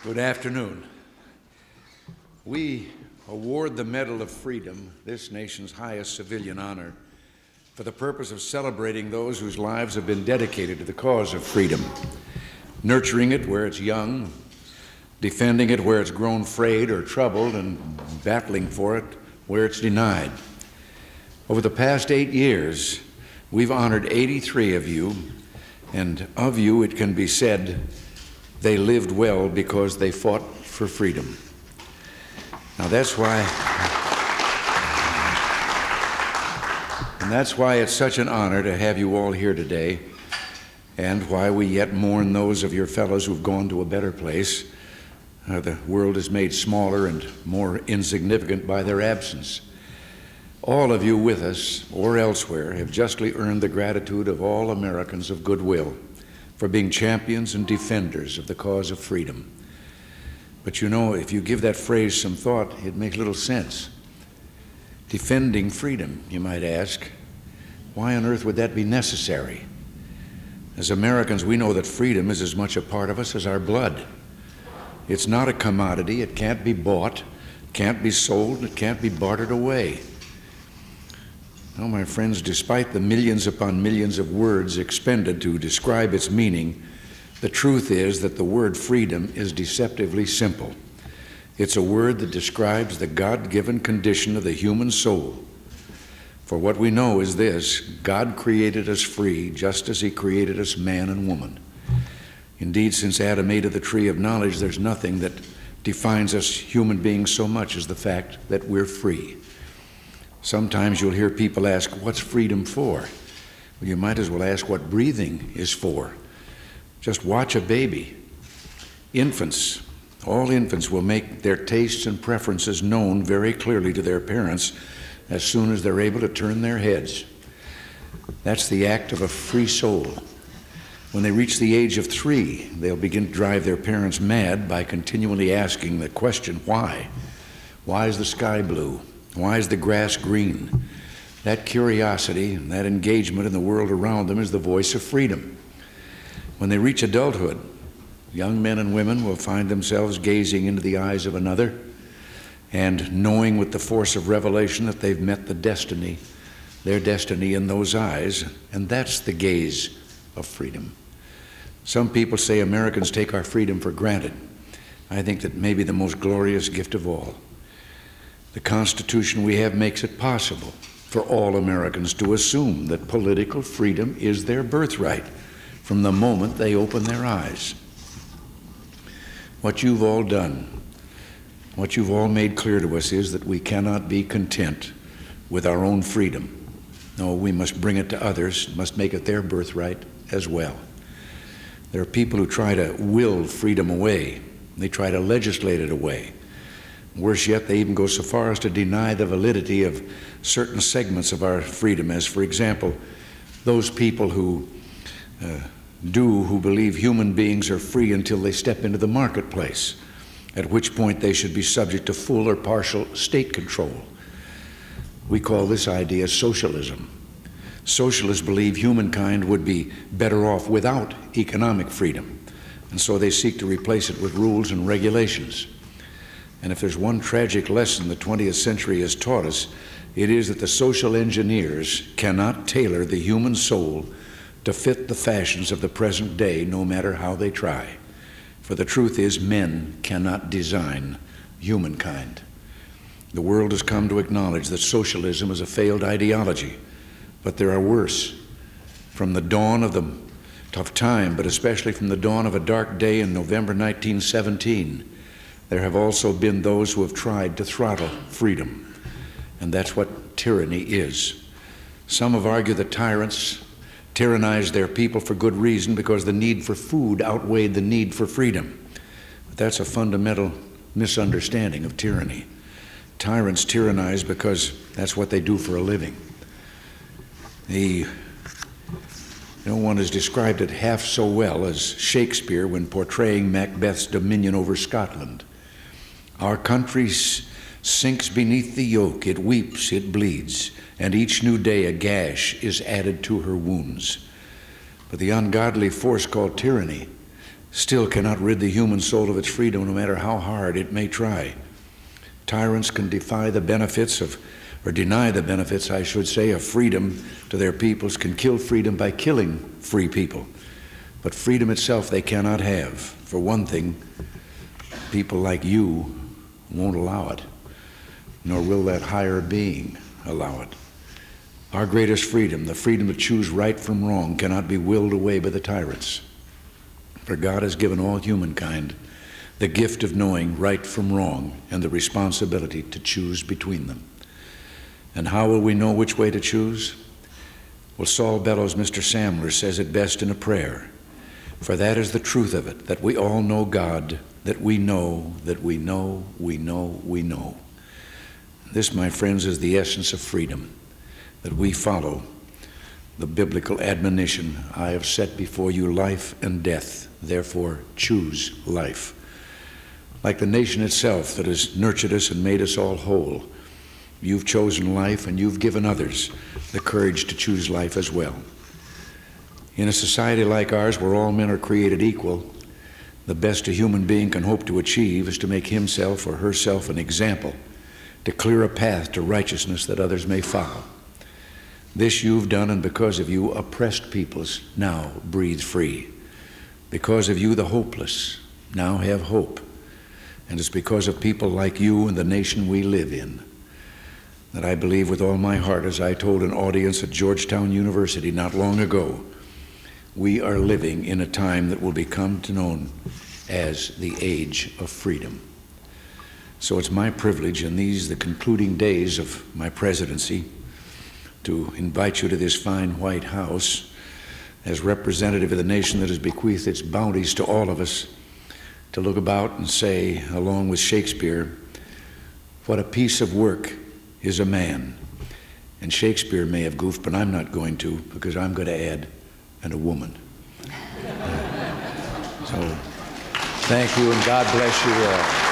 Good afternoon. We award the Medal of Freedom, this nation's highest civilian honor, for the purpose of celebrating those whose lives have been dedicated to the cause of freedom, nurturing it where it's young, defending it where it's grown frayed or troubled, and battling for it where it's denied. Over the past 8 years, we've honored 83 of you, and of you it can be said they lived well because they fought for freedom. Now that's why it's such an honor to have you all here today, and why we yet mourn those of your fellows who've gone to a better place. The world is made smaller and more insignificant by their absence. All of you with us or elsewhere have justly earned the gratitude of all Americans of goodwill for being champions and defenders of the cause of freedom. But you know, if you give that phrase some thought, it makes little sense. Defending freedom, you might ask. Why on earth would that be necessary? As Americans, we know that freedom is as much a part of us as our blood. It's not a commodity. It can't be bought, can't be sold, it can't be bartered away. Well, my friends, despite the millions upon millions of words expended to describe its meaning, the truth is that the word freedom is deceptively simple. It's a word that describes the God-given condition of the human soul. For what we know is this: God created us free just as He created us man and woman. Indeed, since Adam ate of the tree of knowledge, there's nothing that defines us human beings so much as the fact that we're free. Sometimes you'll hear people ask, what's freedom for? Well, you might as well ask what breathing is for. Just watch a baby. Infants, all infants will make their tastes and preferences known very clearly to their parents as soon as they're able to turn their heads. That's the act of a free soul. When they reach the age of 3, they'll begin to drive their parents mad by continually asking the question, why? Why is the sky blue? Why is the grass green? That curiosity and that engagement in the world around them is the voice of freedom. When they reach adulthood, young men and women will find themselves gazing into the eyes of another and knowing with the force of revelation that they've met their destiny in those eyes, and that's the gaze of freedom. Some people say Americans take our freedom for granted. I think that may be the most glorious gift of all. The Constitution we have makes it possible for all Americans to assume that political freedom is their birthright from the moment they open their eyes. What you've all done, what you've all made clear to us is that we cannot be content with our own freedom. No, we must bring it to others, must make it their birthright as well. There are people who try to will freedom away. They try to legislate it away. Worse yet, they even go so far as to deny the validity of certain segments of our freedom, as, for example, those people who believe human beings are free until they step into the marketplace, at which point they should be subject to full or partial state control. We call this idea socialism. Socialists believe humankind would be better off without economic freedom, and so they seek to replace it with rules and regulations. And if there's one tragic lesson the 20th century has taught us, it is that the social engineers cannot tailor the human soul to fit the fashions of the present day, no matter how they try. For the truth is, men cannot design humankind. The world has come to acknowledge that socialism is a failed ideology, but there are worse. From the dawn of time, but especially from the dawn of a dark day in November 1917, there have also been those who have tried to throttle freedom, and that's what tyranny is. Some have argued that tyrants tyrannized their people for good reason because the need for food outweighed the need for freedom. But that's a fundamental misunderstanding of tyranny. Tyrants tyrannize because that's what they do for a living. No one has described it half so well as Shakespeare when portraying Macbeth's dominion over Scotland. Our country sinks beneath the yoke, it weeps, it bleeds, and each new day a gash is added to her wounds. But the ungodly force called tyranny still cannot rid the human soul of its freedom, no matter how hard it may try. Tyrants can deny the benefits, I should say, of freedom to their peoples, can kill freedom by killing free people. But freedom itself they cannot have. For one thing, people like you won't allow it, nor will that higher being allow it. Our greatest freedom, the freedom to choose right from wrong, cannot be willed away by the tyrants. For God has given all humankind the gift of knowing right from wrong and the responsibility to choose between them. And how will we know which way to choose? Well, Saul Bellows, Mr. Samler, says it best in a prayer. For that is the truth of it, that we all know God, that we know, that we know, we know, we know. This, my friends, is the essence of freedom, that we follow the biblical admonition, I have set before you life and death, therefore choose life. Like the nation itself that has nurtured us and made us all whole, you've chosen life and you've given others the courage to choose life as well. In a society like ours, where all men are created equal, the best a human being can hope to achieve is to make himself or herself an example, to clear a path to righteousness that others may follow. This you've done, and because of you, oppressed peoples now breathe free. Because of you, the hopeless now have hope. And it's because of people like you and the nation we live in that I believe with all my heart, as I told an audience at Georgetown University not long ago, we are living in a time that will become known as the age of freedom. So it's my privilege in these, the concluding days of my presidency, to invite you to this fine White House as representative of the nation that has bequeathed its bounties to all of us, to look about and say, along with Shakespeare, what a piece of work is a man. And Shakespeare may have goofed, but I'm not going to, because I'm going to add, and a woman. So thank you, and God bless you all.